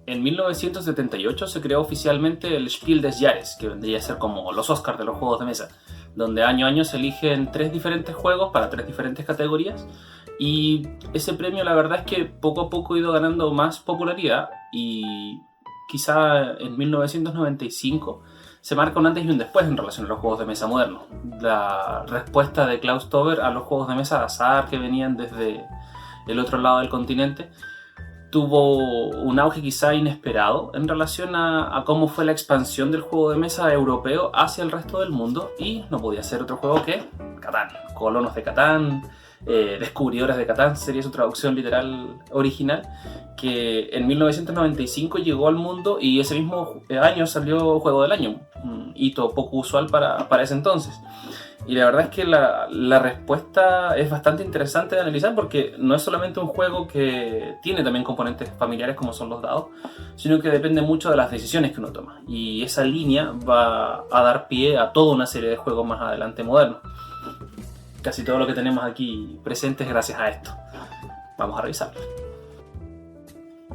En 1978 se creó oficialmente el Spiel des Jahres, que vendría a ser como los Oscars de los juegos de mesa, donde año a año se eligen 3 diferentes juegos para 3 diferentes categorías, y ese premio la verdad es que poco a poco ha ido ganando más popularidad, y quizá en 1995 se marca un antes y un después en relación a los juegos de mesa modernos. La respuesta de Klaus Teuber a los juegos de mesa de azar que venían desde el otro lado del continente tuvo un auge quizá inesperado en relación a cómo fue la expansión del juego de mesa europeo hacia el resto del mundo, y no podía ser otro juego que Catán. Colonos de Catán, Descubridores de Catán sería su traducción literal original, que en 1995 llegó al mundo y ese mismo año salió Juego del Año, un hito poco usual para ese entonces. Y la verdad es que la respuesta es bastante interesante de analizar, porque no es solamente un juego que tiene también componentes familiares como son los dados, sino que depende mucho de las decisiones que uno toma. Y esa línea va a dar pie a toda una serie de juegos más adelante modernos. Casi todo lo que tenemos aquí presente es gracias a esto. Vamos a revisarlo.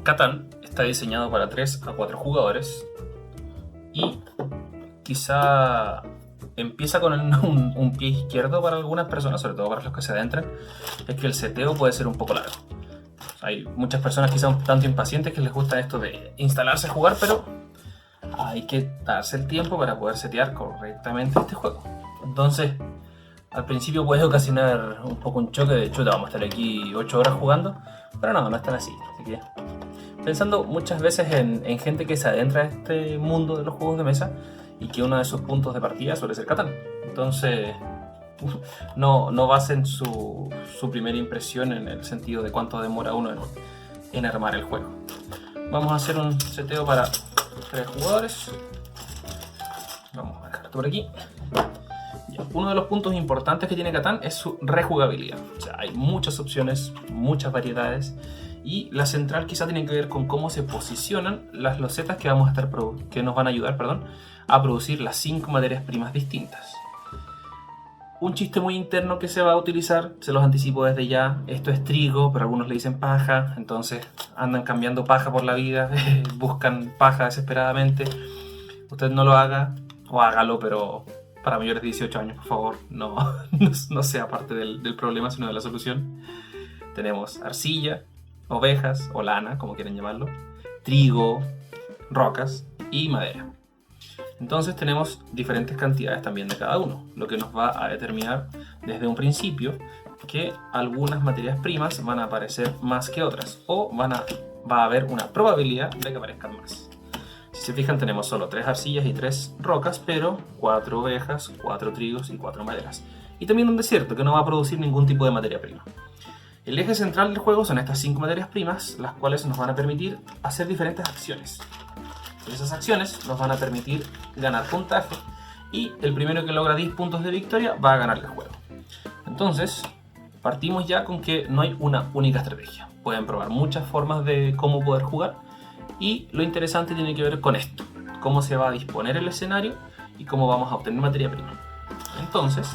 Catán está diseñado para 3 a 4 jugadores y quizá empieza con un pie izquierdo para algunas personas, sobre todo para los que se adentran, es que el seteo puede ser un poco largo. Hay muchas personas quizá un tanto impacientes que les gusta esto de instalarse a jugar, pero hay que darse el tiempo para poder setear correctamente este juego. Entonces, al principio puede ocasionar un poco un choque de chuta, vamos a estar aquí 8 horas jugando, pero no es tan así. Así que, pensando muchas veces en gente que se adentra a este mundo de los juegos de mesa, y que uno de sus puntos de partida suele ser Catán. Entonces, no basen su primera impresión en el sentido de cuánto demora uno en armar el juego. Vamos a hacer un seteo para 3 jugadores. Vamos a dejar esto por aquí. Uno de los puntos importantes que tiene Catán es su rejugabilidad. O sea, hay muchas opciones, muchas variedades, y la central quizá tiene que ver con cómo se posicionan las losetas que nos van a ayudar, a producir las 5 materias primas distintas. Un chiste muy interno que se va a utilizar, se los anticipo desde ya, esto es trigo, pero algunos le dicen paja, entonces andan cambiando paja por la vida, buscan paja desesperadamente. Usted no lo haga, o hágalo, pero para mayores de 18 años, por favor, no sea parte del problema, sino de la solución. Tenemos arcilla, ovejas o lana, como quieran llamarlo, trigo, rocas y madera. Entonces tenemos diferentes cantidades también de cada uno, lo que nos va a determinar desde un principio que algunas materias primas van a aparecer más que otras, o va a haber una probabilidad de que aparezcan más. Si se fijan, tenemos solo 3 arcillas y 3 rocas, pero 4 ovejas, 4 trigos y 4 maderas. Y también un desierto que no va a producir ningún tipo de materia prima. El eje central del juego son estas 5 materias primas, las cuales nos van a permitir hacer diferentes acciones. Esas acciones nos van a permitir ganar puntaje, y el primero que logra 10 puntos de victoria va a ganar el juego. Entonces, partimos ya con que no hay una única estrategia. Pueden probar muchas formas de cómo poder jugar, y lo interesante tiene que ver con esto: cómo se va a disponer el escenario y cómo vamos a obtener materia prima. Entonces,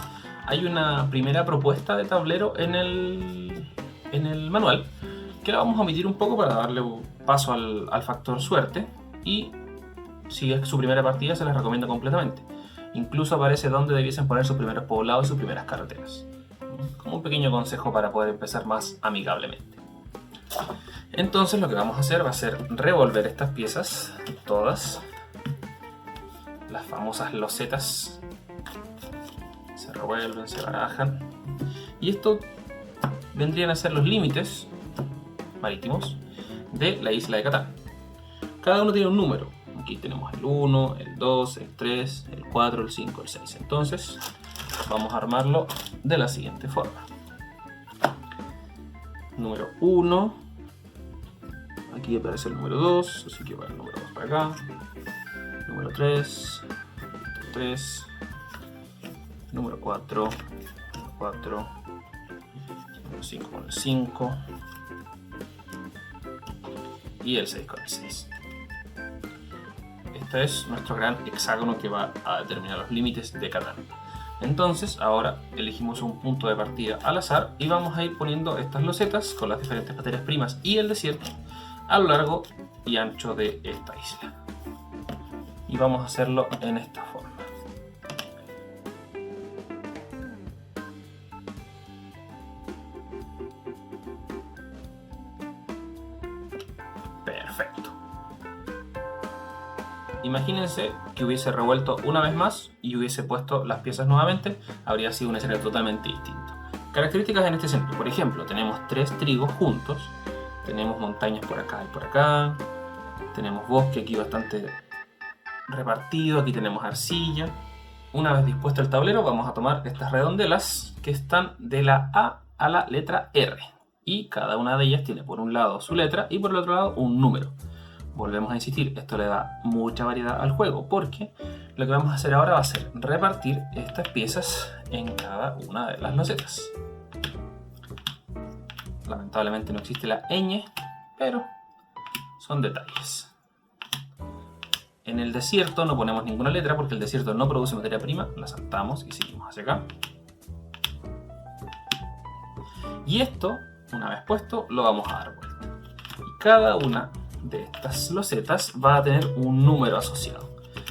hay una primera propuesta de tablero en el manual, que la vamos a omitir un poco para darle paso al factor suerte, y si es su primera partida se les recomiendo completamente. Incluso aparece dónde debiesen poner sus primeros poblados y sus primeras carreteras, como un pequeño consejo para poder empezar más amigablemente. Entonces lo que vamos a hacer va a ser revolver estas piezas, todas las famosas losetas se revuelven, se barajan, y esto vendrían a ser los límites marítimos de la isla de Catán. Cada uno tiene un número. Aquí tenemos el 1, el 2, el 3, el 4, el 5, el 6. Entonces vamos a armarlo de la siguiente forma. Número 1. Aquí aparece el número 2, así que va el número 2 para acá. Número 3. 3. Número 4. 4. Número 5 con el 5. Y el 6 con el 6. Este es nuestro gran hexágono que va a determinar los límites de Catán. Entonces, ahora elegimos un punto de partida al azar y vamos a ir poniendo estas losetas con las diferentes materias primas y el desierto a lo largo y ancho de esta isla. Y vamos a hacerlo en esta forma. Perfecto. Imagínense que hubiese revuelto una vez más y hubiese puesto las piezas nuevamente, habría sido un escenario totalmente distinto. Características en este escenario, por ejemplo, tenemos 3 trigos juntos, tenemos montañas por acá y por acá, tenemos bosque aquí bastante repartido, aquí tenemos arcilla. Una vez dispuesto el tablero, vamos a tomar estas redondelas que están de la A a la letra R. Y cada una de ellas tiene por un lado su letra y por el otro lado un número. Volvemos a insistir, esto le da mucha variedad al juego porque lo que vamos a hacer ahora va a ser repartir estas piezas en cada una de las losetas. Lamentablemente no existe la ñ, pero son detalles. En el desierto no ponemos ninguna letra porque el desierto no produce materia prima, la saltamos y seguimos hacia acá. Y esto, una vez puesto, lo vamos a dar vuelta. Y cada una de estas losetas va a tener un número asociado.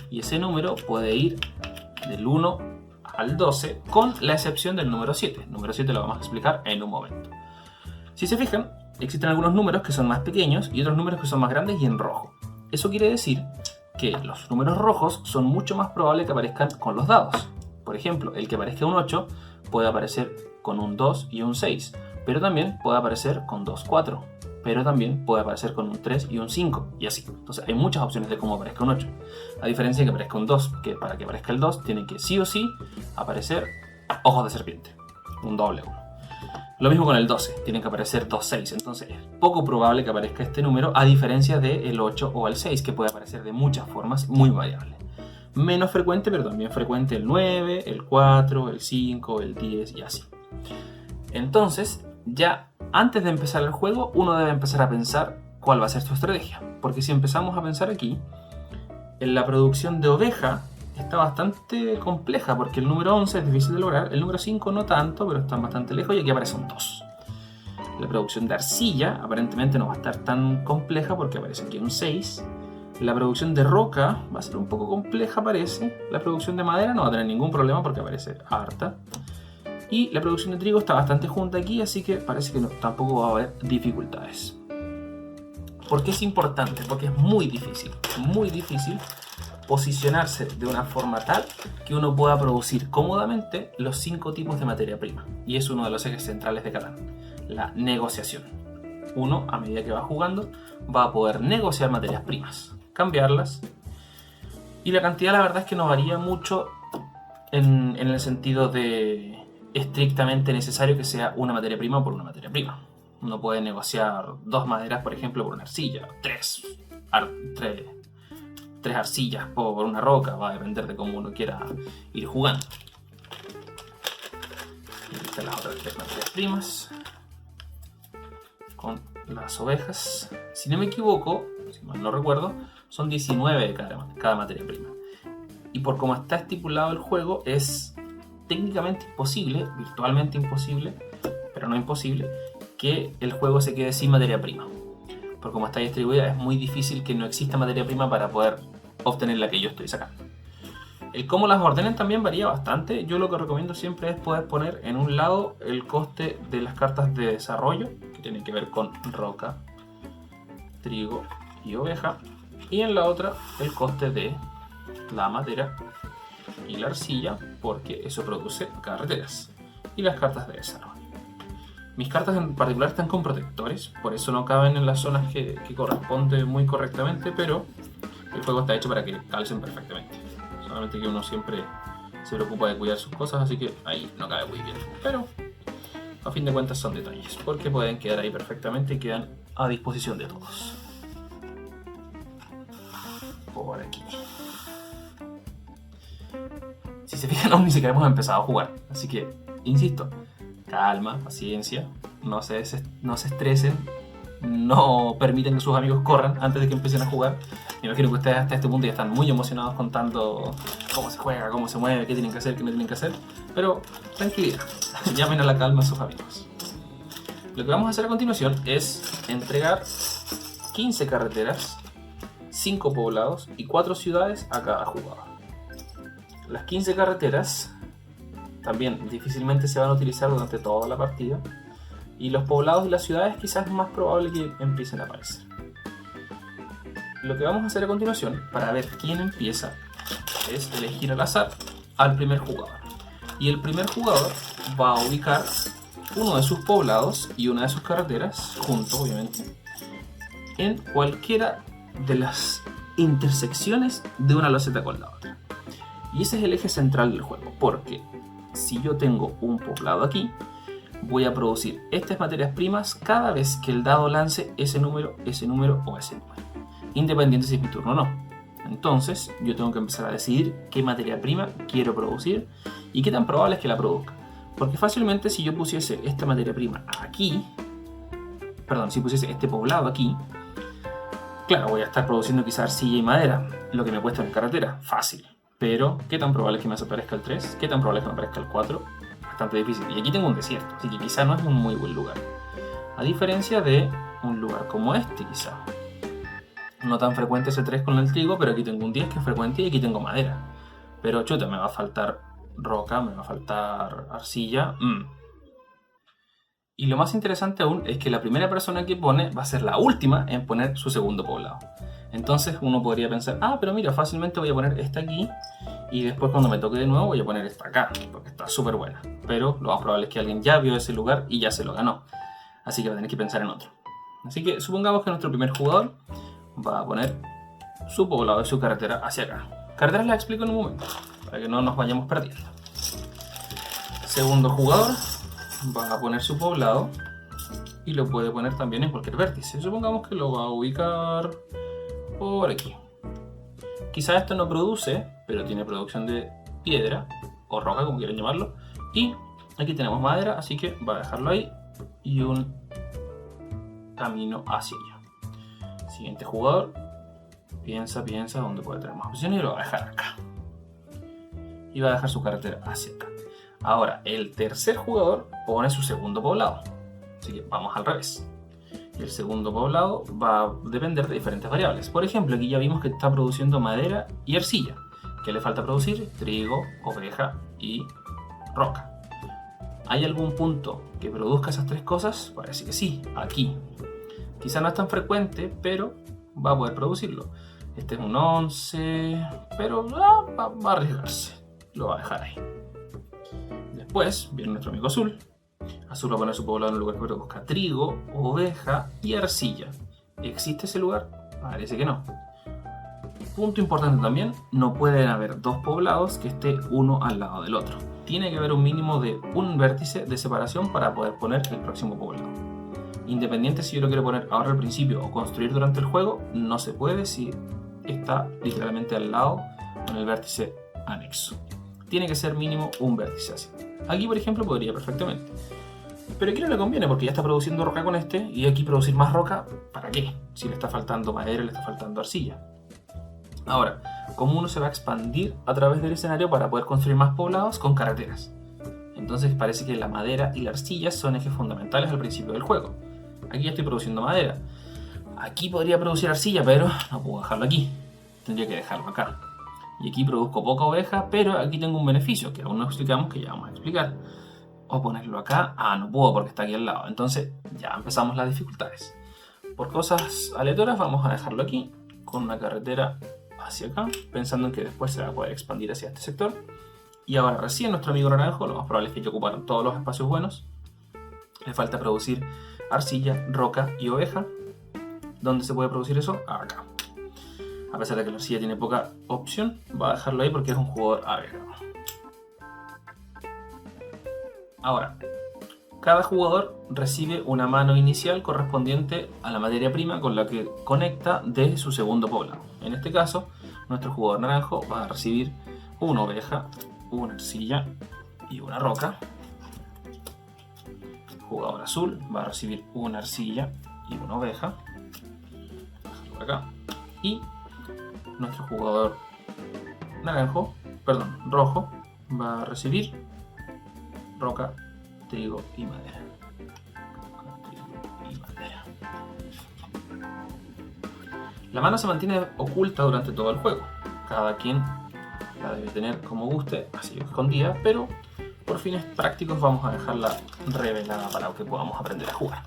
Y ese número puede ir del 1 al 12 con la excepción del número 7. El número 7 lo vamos a explicar en un momento. Si se fijan, existen algunos números que son más pequeños y otros números que son más grandes y en rojo. Eso quiere decir que los números rojos son mucho más probables que aparezcan con los dados. Por ejemplo, el que aparezca un 8 puede aparecer con un 2 y un 6, pero también puede aparecer con 2, 4, pero también puede aparecer con un 3 y un 5, y así. Entonces hay muchas opciones de cómo aparezca un 8. A diferencia de que aparezca un 2, que para que aparezca el 2 tiene que sí o sí aparecer ojos de serpiente, un doble 1. Lo mismo con el 12, tienen que aparecer 2, 6, entonces es poco probable que aparezca este número a diferencia del 8 o el 6, que puede aparecer de muchas formas muy variables. Menos frecuente, pero también frecuente el 9, el 4, el 5, el 10 y así. Entonces, ya antes de empezar el juego, uno debe empezar a pensar cuál va a ser su estrategia. Porque si empezamos a pensar aquí, en la producción de oveja está bastante compleja porque el número 11 es difícil de lograr, el número 5 no tanto, pero están bastante lejos y aquí aparece un 2. La producción de arcilla aparentemente no va a estar tan compleja porque aparece aquí un 6. La producción de roca va a ser un poco compleja, parece. La producción de madera no va a tener ningún problema porque aparece harta. Y la producción de trigo está bastante junta aquí, así que parece que tampoco va a haber dificultades. ¿Por qué es importante? Porque es muy difícil posicionarse de una forma tal que uno pueda producir cómodamente los 5 tipos de materia prima. Y es uno de los ejes centrales de Catán, la negociación. Uno, a medida que va jugando, va a poder negociar materias primas, cambiarlas. Y la cantidad, la verdad es que no varía mucho en el sentido de estrictamente necesario que sea una materia prima por una materia prima. Uno puede negociar 2 maderas, por ejemplo, por una arcilla, 3 arcillas por una roca, va a depender de cómo uno quiera ir jugando. Y aquí están las otras 3 materias primas con las ovejas. Si no me equivoco, si mal no recuerdo, son 19 de cada materia prima. Y por cómo está estipulado el juego, es técnicamente imposible, virtualmente imposible, pero no imposible, que el juego se quede sin materia prima. Por cómo está distribuida, es muy difícil que no exista materia prima para poder obtener la que yo estoy sacando. El cómo las ordenen también varía bastante. Yo lo que recomiendo siempre es poder poner en un lado el coste de las cartas de desarrollo, que tienen que ver con roca, trigo y oveja, y en la otra el coste de la madera y la arcilla, porque eso produce carreteras, y las cartas de desarrollo. Mis cartas en particular están con protectores, por eso no caben en las zonas que corresponde muy correctamente, pero el juego está hecho para que calcen perfectamente. Solamente que uno siempre se preocupa de cuidar sus cosas, así que ahí no cabe muy bien. Pero a fin de cuentas son detalles, porque pueden quedar ahí perfectamente y quedan a disposición de todos. Por aquí. Si se fijan, aún ni siquiera hemos empezado a jugar, así que, insisto, calma, paciencia, no se estresen, no permiten que sus amigos corran antes de que empiecen a jugar. Me imagino que ustedes hasta este punto ya están muy emocionados contando cómo se juega, cómo se mueve, qué tienen que hacer, qué no tienen que hacer, pero tranquilidad, llamen a la calma a sus amigos. Lo que vamos a hacer a continuación es entregar 15 carreteras, 5 poblados y 4 ciudades a cada jugador. Las 15 carreteras también difícilmente se van a utilizar durante toda la partida, y los poblados y las ciudades quizás es más probable que empiecen a aparecer. Lo que vamos a hacer a continuación para ver quién empieza es elegir al azar al primer jugador, y el primer jugador va a ubicar uno de sus poblados y una de sus carreteras, junto obviamente, en cualquiera de las intersecciones de una loseta con la otra. Y ese es el eje central del juego, porque si yo tengo un poblado aquí, voy a producir estas materias primas cada vez que el dado lance ese número o ese número, independiente si es mi turno o no. Entonces yo tengo que empezar a decidir qué materia prima quiero producir y qué tan probable es que la produzca. Porque fácilmente si yo pusiese esta materia prima aquí, si pusiese este poblado aquí, claro, voy a estar produciendo quizás arcilla y madera, lo que me cuesta en carretera, fácil. Pero, ¿qué tan probable es que me aparezca el 3? ¿Qué tan probable es que me aparezca el 4? Bastante difícil. Y aquí tengo un desierto, así que quizá no es un muy buen lugar. A diferencia de un lugar como este, quizá. No tan frecuente ese 3 con el trigo, pero aquí tengo un 10 que es frecuente y aquí tengo madera. Pero chuta, me va a faltar roca, me va a faltar arcilla. Y lo más interesante aún es que la primera persona que pone va a ser la última en poner su segundo poblado. Entonces uno podría pensar, pero mira, fácilmente voy a poner esta aquí y después cuando me toque de nuevo voy a poner esta acá, porque está súper buena. Pero lo más probable es que alguien ya vio ese lugar y ya se lo ganó. Así que va a tener que pensar en otro. Así que supongamos que nuestro primer jugador va a poner su poblado y su carretera hacia acá. Carreteras las explico en un momento, para que no nos vayamos perdiendo. Segundo jugador va a poner su poblado y lo puede poner también en cualquier vértice. Supongamos que lo va a ubicar por aquí. Quizá esto no produce, pero tiene producción de piedra o roca, como quieran llamarlo. Y aquí tenemos madera, así que va a dejarlo ahí y un camino hacia allá. Siguiente jugador piensa dónde puede tener más opciones y lo va a dejar acá. Y va a dejar su carretera hacia acá. Ahora, el tercer jugador pone su segundo poblado. Así que vamos al revés. El segundo poblado va a depender de diferentes variables. Por ejemplo, aquí ya vimos que está produciendo madera y arcilla. ¿Qué le falta producir? Trigo, oveja y roca. ¿Hay algún punto que produzca esas tres cosas? Parece que sí, aquí. Quizá no es tan frecuente, pero va a poder producirlo. Este es un 11, pero va a arriesgarse. Lo va a dejar ahí. Después viene nuestro amigo azul. Azul va a poner su poblado en un lugar que produzca trigo, oveja y arcilla. ¿Existe ese lugar? Parece que no. Punto importante también, no pueden haber dos poblados que esté uno al lado del otro. Tiene que haber un mínimo de un vértice de separación para poder poner el próximo poblado. Independiente si yo lo quiero poner ahora al principio o construir durante el juego, no se puede si está literalmente al lado con el vértice anexo. Tiene que ser mínimo un vértice así. Aquí, por ejemplo, podría perfectamente. Pero aquí no le conviene porque ya está produciendo roca con este, y aquí producir más roca, ¿para qué? Si le está faltando madera, le está faltando arcilla. Ahora, ¿cómo uno se va a expandir a través del escenario para poder construir más poblados? Con carreteras. Entonces parece que la madera y la arcilla son ejes fundamentales al principio del juego. Aquí ya estoy produciendo madera. Aquí podría producir arcilla, pero no puedo dejarlo aquí. Tendría que dejarlo acá. Y aquí produzco poca oveja, pero aquí tengo un beneficio que aún no explicamos, que ya vamos a explicar. O ponerlo acá, no puedo porque está aquí al lado. Entonces ya empezamos las dificultades. Por cosas aleatorias vamos a dejarlo aquí, con una carretera hacia acá, pensando en que después se va a poder expandir hacia este sector. Y ahora recién nuestro amigo naranjo, lo más probable es que ya ocuparon todos los espacios buenos. Le falta producir arcilla, roca y oveja. ¿Dónde se puede producir eso? Acá. A pesar de que la arcilla tiene poca opción, va a dejarlo ahí porque es un jugador averno. Ahora, cada jugador recibe una mano inicial correspondiente a la materia prima con la que conecta de su segundo poblado. En este caso, nuestro jugador naranjo va a recibir una oveja, una arcilla y una roca. El jugador azul va a recibir una arcilla y una oveja. Por acá. Y nuestro jugador rojo va a recibir roca, trigo y madera. La mano se mantiene oculta durante todo el juego. Cada quien la debe tener como guste, así escondida, pero por fines prácticos vamos a dejarla revelada para que podamos aprender a jugar.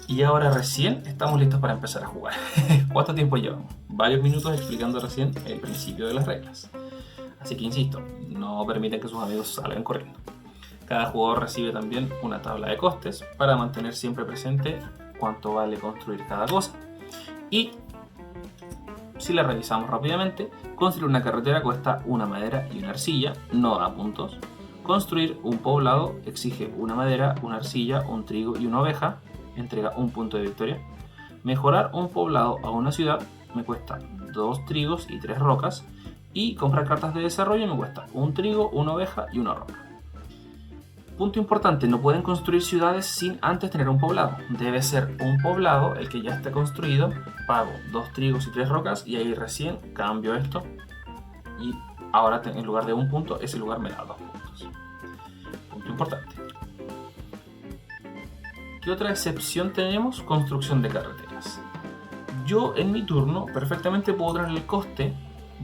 Y ahora recién estamos listos para empezar a jugar. ¿Cuánto tiempo llevamos? Varios minutos explicando recién el principio de las reglas. Así que insisto, no permiten que sus amigos salgan corriendo. Cada jugador recibe también una tabla de costes para mantener siempre presente cuánto vale construir cada cosa. Y si la revisamos rápidamente, construir una carretera cuesta una madera y una arcilla, no da puntos. Construir un poblado exige una madera, una arcilla, un trigo y una oveja, entrega un punto de victoria. Mejorar un poblado a una ciudad me cuesta 2 trigos y 3 rocas. Y comprar cartas de desarrollo me cuesta un trigo, una oveja y una roca. Punto importante, no pueden construir ciudades sin antes tener un poblado. Debe ser un poblado el que ya esté construido. Pago 2 trigos y 3 rocas y ahí recién cambio esto. Y ahora en lugar de un punto, ese lugar me da 2 puntos. Punto importante. ¿Qué otra excepción tenemos? Construcción de carreteras. Yo en mi turno perfectamente puedo tener el coste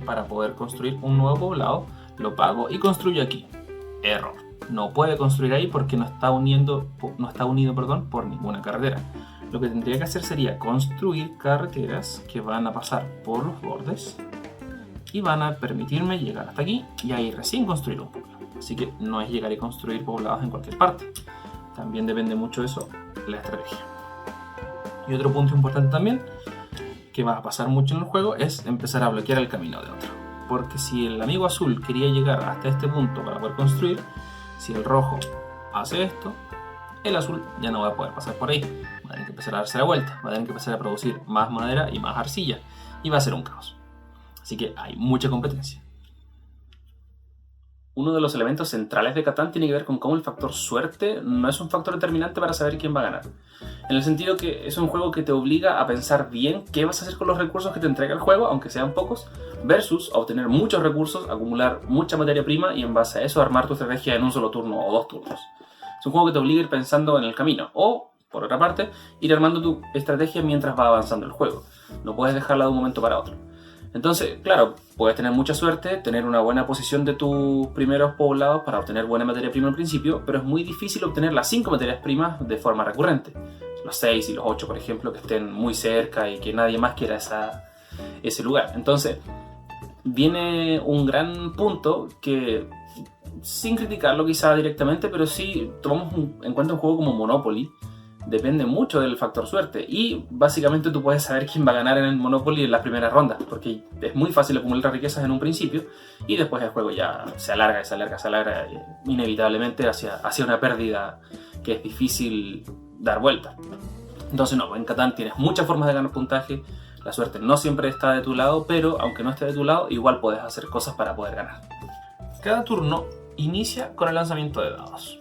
para poder construir un nuevo poblado. Lo pago y construyo aquí. Error. No puede construir ahí porque no está unido por ninguna carretera. Lo que tendría que hacer sería construir carreteras que van a pasar por los bordes y van a permitirme llegar hasta aquí y ahí recién construir un poblado. Así que no es llegar y construir poblados en cualquier parte. También depende mucho de eso la estrategia. Y otro punto importante también que va a pasar mucho en el juego es empezar a bloquear el camino de otro. Porque si el amigo azul quería llegar hasta este punto para poder construir, si el rojo hace esto, el azul ya no va a poder pasar por ahí. Va a tener que empezar a darse la vuelta, va a tener que empezar a producir más madera y más arcilla. Y va a ser un caos. Así que hay mucha competencia. Uno de los elementos centrales de Catán tiene que ver con cómo el factor suerte no es un factor determinante para saber quién va a ganar. En el sentido que es un juego que te obliga a pensar bien qué vas a hacer con los recursos que te entrega el juego, aunque sean pocos, versus obtener muchos recursos, acumular mucha materia prima y en base a eso armar tu estrategia en un solo turno o 2 turnos. Es un juego que te obliga a ir pensando en el camino, o, por otra parte, ir armando tu estrategia mientras va avanzando el juego. No puedes dejarla de un momento para otro. Entonces, claro, puedes tener mucha suerte, tener una buena posición de tus primeros poblados para obtener buena materia prima al principio, pero es muy difícil obtener las 5 materias primas de forma recurrente. Los 6 y los 8, por ejemplo, que estén muy cerca y que nadie más quiera ese lugar. Entonces, viene un gran punto que, sin criticarlo quizá directamente, pero sí tomamos en cuenta un juego como Monopoly, depende mucho del factor suerte y básicamente tú puedes saber quién va a ganar en el Monopoly en las primeras rondas porque es muy fácil acumular riquezas en un principio y después el juego ya se alarga inevitablemente hacia una pérdida que es difícil dar vuelta. Entonces no, en Catán tienes muchas formas de ganar puntaje, la suerte no siempre está de tu lado, pero aunque no esté de tu lado igual puedes hacer cosas para poder ganar. Cada turno inicia con el lanzamiento de dados.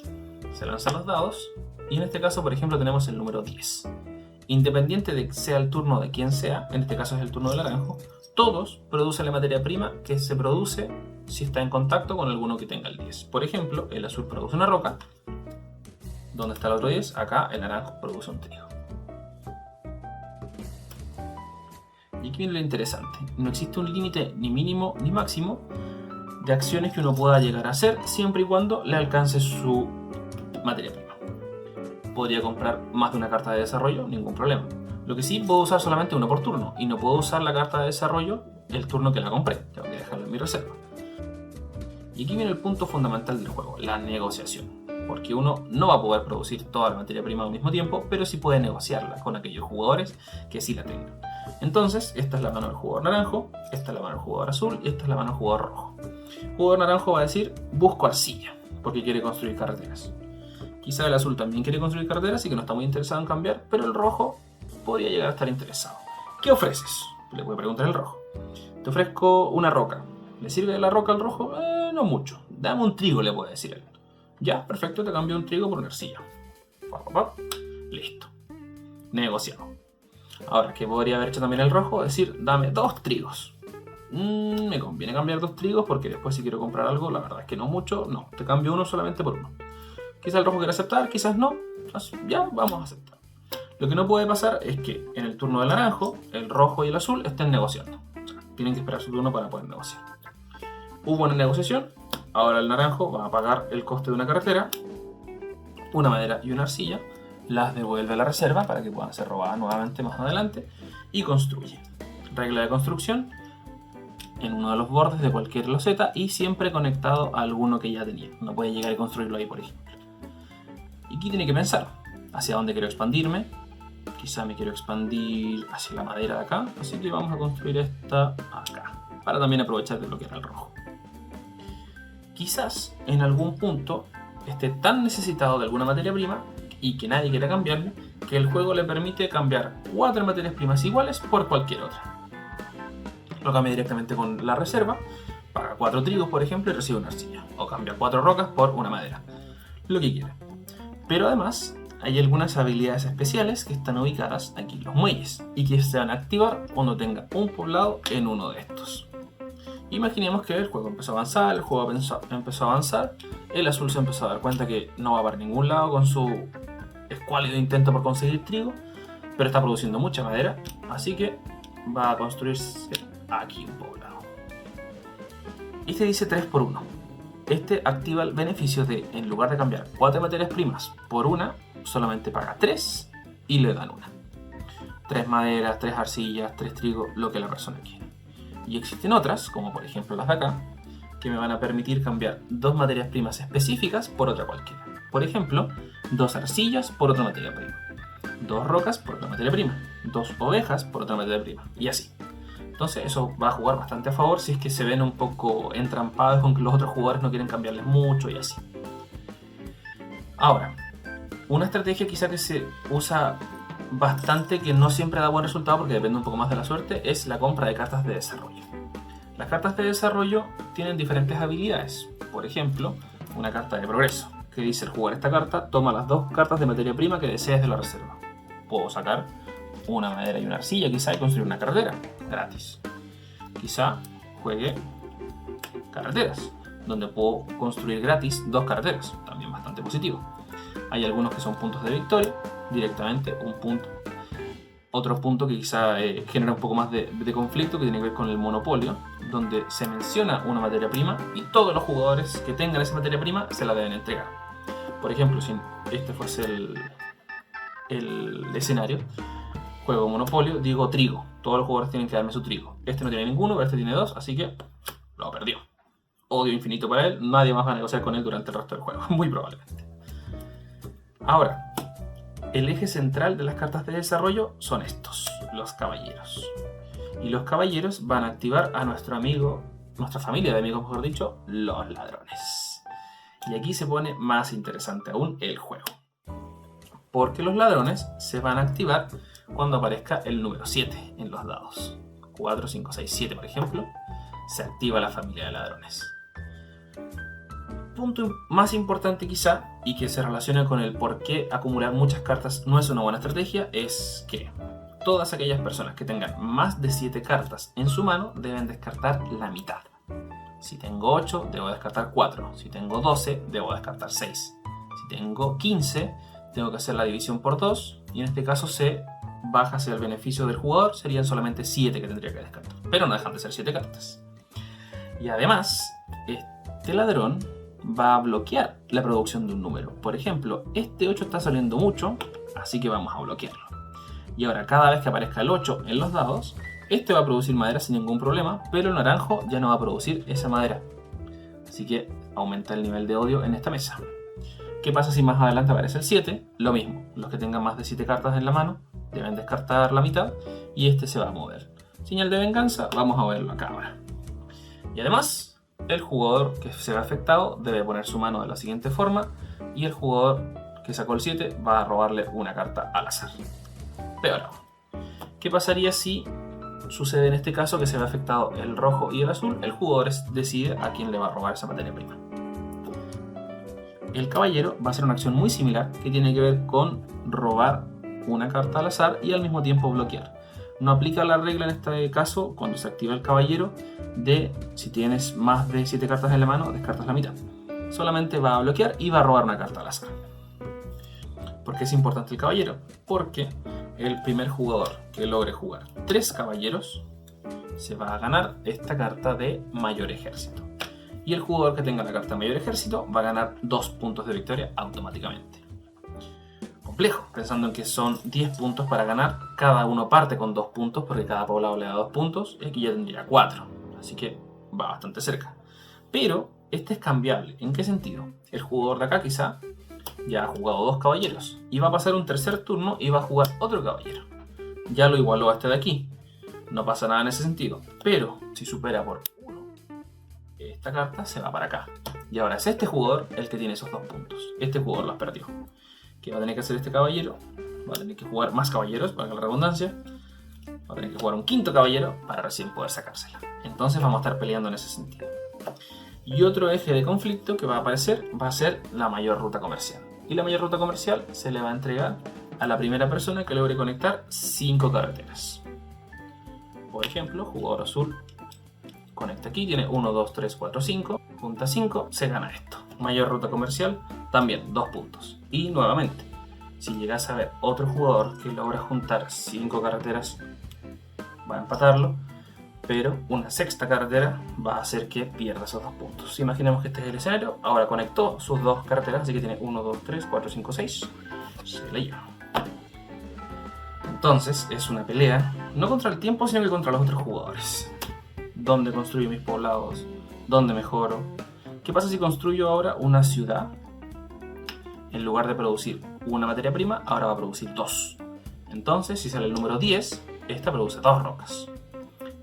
Se lanzan los dados y en este caso, por ejemplo, tenemos el número 10. Independiente de que sea el turno de quien sea, en este caso es el turno del naranjo, todos producen la materia prima que se produce si está en contacto con alguno que tenga el 10. Por ejemplo, el azul produce una roca. ¿Dónde está el otro 10? Acá el naranjo produce un trigo. Y aquí viene lo interesante. No existe un límite ni mínimo ni máximo de acciones que uno pueda llegar a hacer siempre y cuando le alcance su materia prima. Podría comprar más de una carta de desarrollo, ningún problema. Lo que sí, puedo usar solamente una por turno y no puedo usar la carta de desarrollo el turno que la compré. Tengo que dejarla en mi reserva. Y aquí viene el punto fundamental del juego, la negociación. Porque uno no va a poder producir toda la materia prima al mismo tiempo, pero sí puede negociarla con aquellos jugadores que sí la tengan. Entonces, esta es la mano del jugador naranjo, esta es la mano del jugador azul y esta es la mano del jugador rojo. El jugador naranjo va a decir, busco arcilla, porque quiere construir carreteras. Quizá el azul también quiere construir carreteras y que no está muy interesado en cambiar, pero el rojo podría llegar a estar interesado. ¿Qué ofreces? Le voy a preguntar al rojo. Te ofrezco una roca. ¿Le sirve la roca al rojo? No mucho. Dame un trigo, le puede decir él. Ya, perfecto, te cambio un trigo por una arcilla. Listo. Negociado. Ahora, ¿qué podría haber hecho también el rojo? Decir, dame 2 trigos. Me conviene cambiar 2 trigos porque después si quiero comprar algo, la verdad es que no mucho. No, te cambio uno solamente por uno. Quizás el rojo quiera aceptar, quizás no. Ya, vamos a aceptar. Lo que no puede pasar es que en el turno del naranjo, el rojo y el azul estén negociando. O sea, tienen que esperar su turno para poder negociar. Hubo una negociación, ahora el naranjo va a pagar el coste de una carretera, una madera y una arcilla, las devuelve a la reserva para que puedan ser robadas nuevamente más adelante y construye. Regla de construcción: en uno de los bordes de cualquier loseta y siempre conectado a alguno que ya tenía. No puede llegar y construirlo ahí, por ejemplo. Y aquí tiene que pensar hacia dónde quiero expandirme. Quizá me quiero expandir hacia la madera de acá, así que vamos a construir esta acá, para también aprovechar de bloquear al rojo. Quizás en algún punto esté tan necesitado de alguna materia prima y que nadie quiera cambiarle, que el juego le permite cambiar 4 materias primas iguales por cualquier otra. Lo cambia directamente con la reserva, paga 4 trigos por ejemplo y recibe una arcilla, o cambia 4 rocas por una madera, lo que quiera. Pero además hay algunas habilidades especiales que están ubicadas aquí en los muelles y que se van a activar cuando tenga un poblado en uno de estos. Imaginemos que el juego empezó a avanzar, el juego empezó a avanzar, el azul se empezó a dar cuenta que no va para ningún lado con su escuálido intento por conseguir trigo, pero está produciendo mucha madera, así que va a construirse aquí un poblado. Este dice 3 por 1. Este activa el beneficio de, en lugar de cambiar 4 materias primas por una, solamente paga 3 y le dan una. 3 maderas, 3 arcillas, 3 trigo, lo que la persona quiera. Y existen otras, como por ejemplo las de acá, que me van a permitir cambiar 2 materias primas específicas por otra cualquiera. Por ejemplo, 2 arcillas por otra materia prima, 2 rocas por otra materia prima, 2 ovejas por otra materia prima, y así. Entonces eso va a jugar bastante a favor si es que se ven un poco entrampados con que los otros jugadores no quieren cambiarles mucho y así. Ahora, una estrategia quizá que se usa bastante, que no siempre da buen resultado porque depende un poco más de la suerte, es la compra de cartas de desarrollo. Las cartas de desarrollo tienen diferentes habilidades. Por ejemplo, una carta de progreso, que dice: al jugar esta carta, toma las 2 cartas de materia prima que desees de la reserva. Puedo sacar una madera y una arcilla quizá y construir una carretera, gratis. Quizá juegue carreteras, donde puedo construir gratis 2 carreteras, también bastante positivo. Hay algunos que son puntos de victoria, directamente un punto. Otro punto que quizá genera un poco más de conflicto, que tiene que ver con el monopolio, donde se menciona una materia prima y todos los jugadores que tengan esa materia prima se la deben entregar. Por ejemplo, si este fuese el escenario, juego monopolio, digo trigo. Todos los jugadores tienen que darme su trigo. Este no tiene ninguno, pero este tiene 2, así que lo perdió. Odio infinito para él, nadie más va a negociar con él durante el resto del juego, muy probablemente. Ahora, el eje central de las cartas de desarrollo son estos, los caballeros. Y los caballeros van a activar a nuestra familia de amigos, mejor dicho, los ladrones. Y aquí se pone más interesante aún el juego, porque los ladrones se van a activar cuando aparezca el número 7 en los dados. 4, 5, 6, 7 por ejemplo, se activa la familia de ladrones. Punto más importante quizá, y que se relaciona con el por qué acumular muchas cartas no es una buena estrategia, es que todas aquellas personas que tengan más de 7 cartas en su mano deben descartar la mitad. Si tengo 8, debo descartar 4. Si tengo 12, debo descartar 6. Si tengo 15, tengo que hacer la división por 2, y en este caso se baja hacia el beneficio del jugador, serían solamente 7 que tendría que descartar, pero no dejan de ser 7 cartas. Y además, este ladrón va a bloquear la producción de un número. Por ejemplo, este 8 está saliendo mucho, así que vamos a bloquearlo. Y ahora, cada vez que aparezca el 8 en los dados, este va a producir madera sin ningún problema, pero el naranjo ya no va a producir esa madera. Así que aumenta el nivel de odio en esta mesa. ¿Qué pasa si más adelante aparece el 7? Lo mismo, los que tengan más de 7 cartas en la mano deben descartar la mitad y este se va a mover. Señal de venganza, vamos a verlo acá ahora. Y además, el jugador que se ve afectado debe poner su mano de la siguiente forma y el jugador que sacó el 7 va a robarle una carta al azar. Peor aún, ¿qué pasaría si sucede en este caso que se ve afectado el rojo y el azul? El jugador decide a quién le va a robar esa materia prima. El caballero va a hacer una acción muy similar que tiene que ver con robar una carta al azar y al mismo tiempo bloquear. No aplica la regla en este caso cuando se activa el caballero de si tienes más de 7 cartas en la mano, descartas la mitad. Solamente va a bloquear y va a robar una carta al azar. ¿Por qué es importante el caballero? Porque el primer jugador que logre jugar 3 caballeros se va a ganar esta carta de mayor ejército. Y el jugador que tenga la carta de mayor ejército va a ganar 2 puntos de victoria automáticamente. Complejo, pensando en que son 10 puntos para ganar, cada uno parte con 2 puntos porque cada poblado le da 2 puntos y aquí ya tendría 4, así que va bastante cerca. Pero este es cambiable. ¿En qué sentido? El jugador de acá quizá ya ha jugado 2 caballeros y va a pasar un tercer turno y va a jugar otro caballero. Ya lo igualó a este de aquí, no pasa nada en ese sentido, pero si supera por 1, esta carta se va para acá. Y ahora es este jugador el que tiene esos 2 puntos. Este jugador los perdió. ¿Qué va a tener que hacer este caballero? Va a tener que jugar más caballeros, para la redundancia. Va a tener que jugar un quinto caballero para recién poder sacársela. Entonces vamos a estar peleando en ese sentido. Y otro eje de conflicto que va a aparecer va a ser la mayor ruta comercial. Y la mayor ruta comercial se le va a entregar a la primera persona que logre conectar 5 carreteras. Por ejemplo, jugador azul conecta aquí, tiene 1, 2, 3, 4, 5. Junta 5, se gana esto. Mayor ruta comercial, también 2 puntos. Y nuevamente, si llegas a ver otro jugador que logra juntar 5 carreteras, va a empatarlo, pero una sexta carretera va a hacer que pierda esos 2 puntos. Imaginemos que este es el escenario, ahora conectó sus 2 carreteras, así que tiene 1, 2, 3, 4, 5, 6, se la lleva. Entonces es una pelea, no contra el tiempo, sino que contra los otros jugadores. ¿Dónde construyo mis poblados? ¿Dónde mejoro? ¿Qué pasa si construyo ahora una ciudad? En lugar de producir una materia prima, ahora va a producir 2. Entonces, si sale el número 10, esta produce 2 rocas.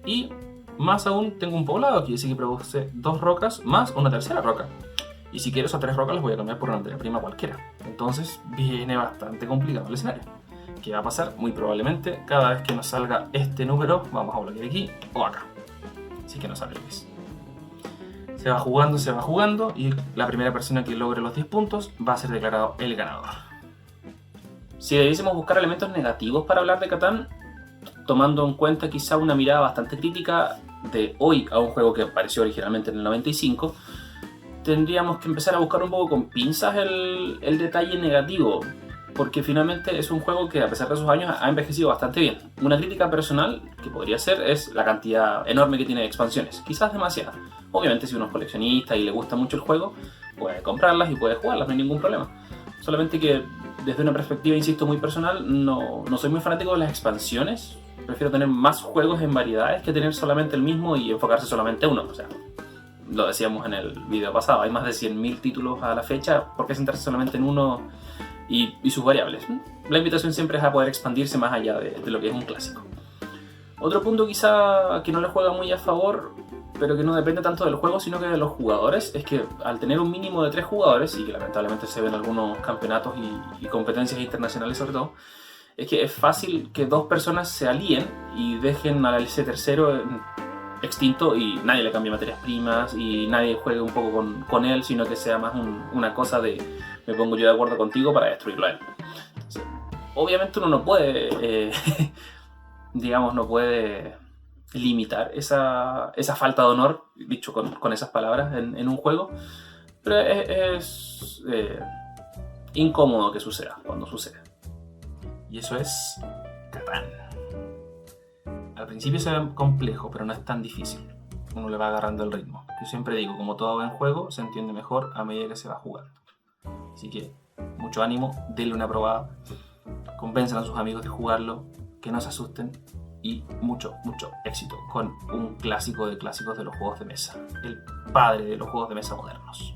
Y más aún, tengo un poblado aquí, así que produce 2 rocas más una tercera roca. Y si quiero esas 3 rocas las voy a cambiar por una materia prima cualquiera. Entonces viene bastante complicado el escenario. ¿Qué va a pasar? Muy probablemente cada vez que nos salga este número, vamos a bloquear aquí o acá. Así que no sale el 10. Se va jugando y la primera persona que logre los 10 puntos va a ser declarado el ganador. Si debiésemos buscar elementos negativos para hablar de Catán, tomando en cuenta quizá una mirada bastante crítica de hoy a un juego que apareció originalmente en el 95, tendríamos que empezar a buscar un poco con pinzas el detalle negativo, porque finalmente es un juego que a pesar de sus años ha envejecido bastante bien. Una crítica personal que podría ser es la cantidad enorme que tiene de expansiones, quizás demasiadas. Obviamente si uno es coleccionista y le gusta mucho el juego, puede comprarlas y puede jugarlas, no hay ningún problema. Solamente que desde una perspectiva, insisto, muy personal, no soy muy fanático de las expansiones. Prefiero tener más juegos en variedades que tener solamente el mismo y enfocarse solamente en uno. O sea, lo decíamos en el video pasado, hay más de 100.000 títulos a la fecha, ¿por qué centrarse solamente en uno y sus variables? La invitación siempre es a poder expandirse más allá de lo que es un clásico. Otro punto quizá que no le juega muy a favor, pero que no depende tanto del juego sino que de los jugadores, es que al tener un mínimo de 3 jugadores, y que lamentablemente se ven algunos campeonatos y competencias internacionales sobre todo, es que es fácil que 2 personas se alíen y dejen al ese tercero extinto y nadie le cambie materias primas y nadie juegue un poco con él, sino que sea más una cosa de me pongo yo de acuerdo contigo para destruirlo a él. Entonces, obviamente uno no puede digamos, no puede limitar esa falta de honor, dicho con esas palabras, en un juego, pero es incómodo que suceda cuando sucede. Y eso es Catán. Al principio se ve complejo, pero no es tan difícil. Uno le va agarrando el ritmo. Yo siempre digo, como todo buen juego, se entiende mejor a medida que se va jugando. Así que, mucho ánimo, denle una probada, convenzan a sus amigos de jugarlo, que no se asusten y mucho éxito con un clásico de clásicos de los juegos de mesa, el padre de los juegos de mesa modernos.